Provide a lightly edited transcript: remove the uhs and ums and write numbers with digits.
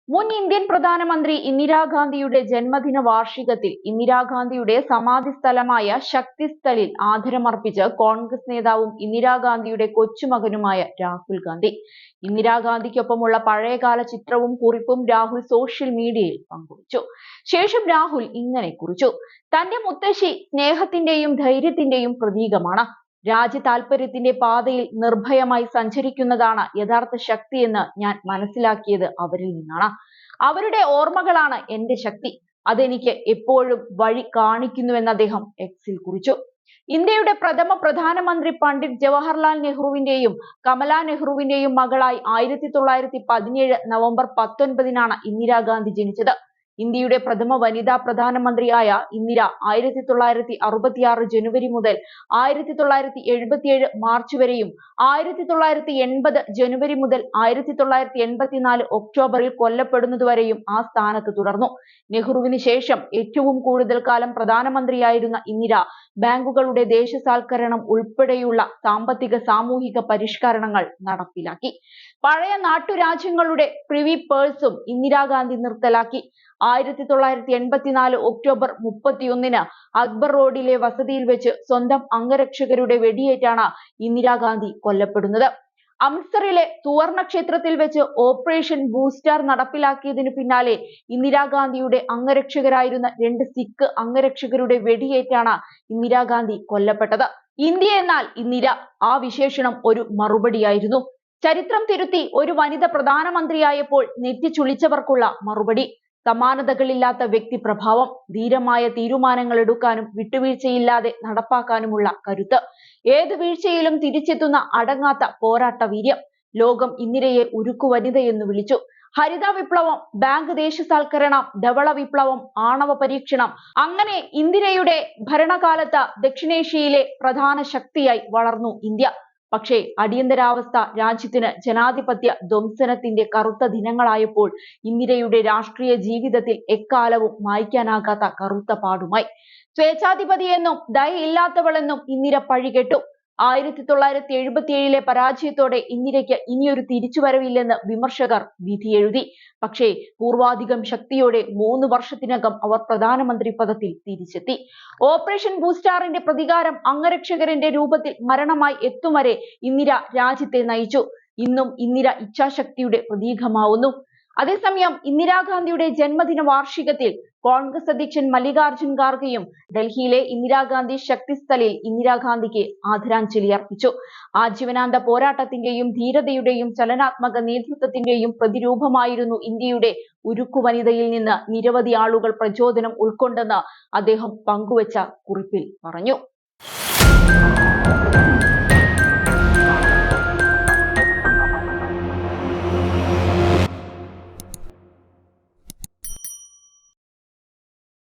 മുൻ ഇന്ത്യൻ പ്രധാനമന്ത്രി ഇന്ദിരാഗാന്ധിയുടെ ജന്മദിന വാർഷികത്തിൽ ഇന്ദിരാഗാന്ധിയുടെ സമാധി സ്ഥലമായ ശക്തി സ്ഥലിൽ ആദരമർപ്പിച്ച് കോൺഗ്രസ് നേതാവും ഇന്ദിരാഗാന്ധിയുടെ കൊച്ചുമകനുമായ രാഹുൽ ഗാന്ധി. ഇന്ദിരാഗാന്ധിക്കൊപ്പമുള്ള പഴയകാല ചിത്രവും കുറിപ്പും രാഹുൽ സോഷ്യൽ മീഡിയയിൽ പങ്കുവച്ചു. ശേഷം രാഹുൽ ഇങ്ങനെ കുറിച്ചു: തന്റെ മുത്തശ്ശി സ്നേഹത്തിന്റെയും ധൈര്യത്തിന്റെയും പ്രതീകമാണ്. രാജ്യ താൽപര്യത്തിന്റെ പാതയിൽ നിർഭയമായി സഞ്ചരിക്കുന്നതാണ് യഥാർത്ഥ ശക്തിയെന്ന് ഞാൻ മനസ്സിലാക്കിയത് അവരിൽ നിന്നാണ്. അവരുടെ ഓർമ്മകളാണ് എന്റെ ശക്തി. അതെനിക്ക് എപ്പോഴും വഴി കാണിക്കുന്നുവെന്ന് അദ്ദേഹം എക്സിൽ കുറിച്ചു. ഇന്ത്യയുടെ പ്രഥമ പ്രധാനമന്ത്രി പണ്ഡിറ്റ് ജവഹർലാൽ നെഹ്റുവിന്റെയും കമലാ നെഹ്റുവിന്റെയും മകളായി 1917 നവംബർ 19 ഇന്ദിരാഗാന്ധി ജനിച്ചത്. ഇന്ത്യയുടെ പ്രഥമ വനിതാ പ്രധാനമന്ത്രിയായ ഇന്ദിര 1966 ജനുവരി മുതൽ 1977 മാർച്ച് വരെയും 1980 ജനുവരി മുതൽ 1984 ഒക്ടോബറിൽ കൊല്ലപ്പെടുന്നതുവരെയും ആ സ്ഥാനത്ത് തുടർന്നു. നെഹ്റുവിന് ശേഷം ഏറ്റവും കൂടുതൽ കാലം പ്രധാനമന്ത്രിയായിരുന്ന ഇന്ദിര ബാങ്കുകളുടെ ദേശസാൽക്കരണം ഉൾപ്പെടെയുള്ള സാമ്പത്തിക സാമൂഹിക പരിഷ്കരണങ്ങൾ നടപ്പിലാക്കി. പഴയ നാട്ടുരാജ്യങ്ങളുടെ പ്രിവി പേഴ്സും ഇന്ദിരാഗാന്ധി നിർത്തലാക്കി. 1984 ഒക്ടോബർ 31 അക്ബർ റോഡിലെ വസതിയിൽ വെച്ച് സ്വന്തം അംഗരക്ഷകരുടെ വെടിയേറ്റാണ് ഇന്ദിരാഗാന്ധി കൊല്ലപ്പെടുന്നത്. അമൃത്സറിലെ സുവർണ ക്ഷേത്രത്തിൽ വെച്ച് ഓപ്പറേഷൻ ബൂസ്റ്റാർ നടപ്പിലാക്കിയതിനു പിന്നാലെ ഇന്ദിരാഗാന്ധിയുടെ അംഗരക്ഷകരായിരുന്ന 2 സിഖ് അംഗരക്ഷകരുടെ വെടിയേറ്റാണ് ഇന്ദിരാഗാന്ധി കൊല്ലപ്പെട്ടത്. ഇന്ത്യ എന്നാൽ ഇന്ദിര, ആ വിശേഷണം ഒരു മറുപടിയായിരുന്നു. ചരിത്രം തിരുത്തി ഒരു വനിത പ്രധാനമന്ത്രിയായപ്പോൾ നെറ്റിച്ചുളിച്ചവർക്കുള്ള മറുപടി. സമാനതകളില്ലാത്ത വ്യക്തിപ്രഭാവം, ധീരമായ തീരുമാനങ്ങൾ എടുക്കാനും വിട്ടുവീഴ്ചയില്ലാതെ നടപ്പാക്കാനുമുള്ള കരുത്ത്, ഏത് വീഴ്ചയിലും തിരിച്ചെത്തുന്ന അടങ്ങാത്ത പോരാട്ട വീര്യം. ലോകം ഇന്ദിരയെ ഉരുക്കു വനിതയെന്ന് വിളിച്ചു. ഹരിത വിപ്ലവം, ബാങ്ക് ദേശസാൽക്കരണം, ധവള വിപ്ലവം, ആണവ പരീക്ഷണം, അങ്ങനെ ഇന്ദിരയുടെ ഭരണകാലത്ത് ദക്ഷിണേഷ്യയിലെ പ്രധാന ശക്തിയായി വളർന്നു ഇന്ത്യ. പക്ഷേ അടിയന്തരാവസ്ഥ രാജ്യത്തിന് ജനാധിപത്യ ധ്വംസനത്തിന്റെ കറുത്ത ദിനങ്ങളായപ്പോൾ ഇന്ദിരയുടെ രാഷ്ട്രീയ ജീവിതത്തിൽ എക്കാലവും മായ്ക്കാനാകാത്ത കറുത്ത പാടുമായി. സ്വേച്ഛാധിപതിയെന്നും ദയയില്ലാത്തവളെന്നും ഇന്ദിര പഴികെട്ടു. 1977 പരാജയത്തോടെ ഇന്ദിരയ്ക്ക് ഇനിയൊരു തിരിച്ചുവരവില്ലെന്ന് വിമർശകർ വിധിയെഴുതി. പക്ഷേ പൂർവാധികം ശക്തിയോടെ 3 വർഷത്തിനകം അവർ പ്രധാനമന്ത്രി പദത്തിൽ തിരിച്ചെത്തി. ഓപ്പറേഷൻ ബൂസ്റ്റാറിന്റെ പ്രതികാരം അംഗരക്ഷകരുടെ രൂപത്തിൽ മരണമായി എത്തും വരെ ഇന്ദിര രാജ്യത്തെ നയിച്ചു. ഇന്നും ഇന്ദിര ഇച്ഛാശക്തിയുടെ പ്രതീകമാവുന്നു. അതേസമയം ഇന്ദിരാഗാന്ധിയുടെ ജന്മദിന വാർഷികത്തിൽ കോൺഗ്രസ് അധ്യക്ഷൻ മല്ലികാർജുൻ ഖാർഗെയും ഡൽഹിയിലെ ഇന്ദിരാഗാന്ധി ശക്തി സ്ഥലിൽ ഇന്ദിരാഗാന്ധിക്ക് ആദരാഞ്ജലി അർപ്പിച്ചു. ആജീവനാന്ത പോരാട്ടത്തിന്റെയും ധീരതയുടെയും ചലനാത്മക നേതൃത്വത്തിന്റെയും പ്രതിരൂപമായിരുന്നു ഇന്ത്യയുടെ ഉരുക്കു വനിതയിൽ നിന്ന് നിരവധി ആളുകൾ പ്രചോദനം ഉൾക്കൊണ്ടെന്ന് അദ്ദേഹം പങ്കുവച്ച കുറിപ്പിൽ പറഞ്ഞു.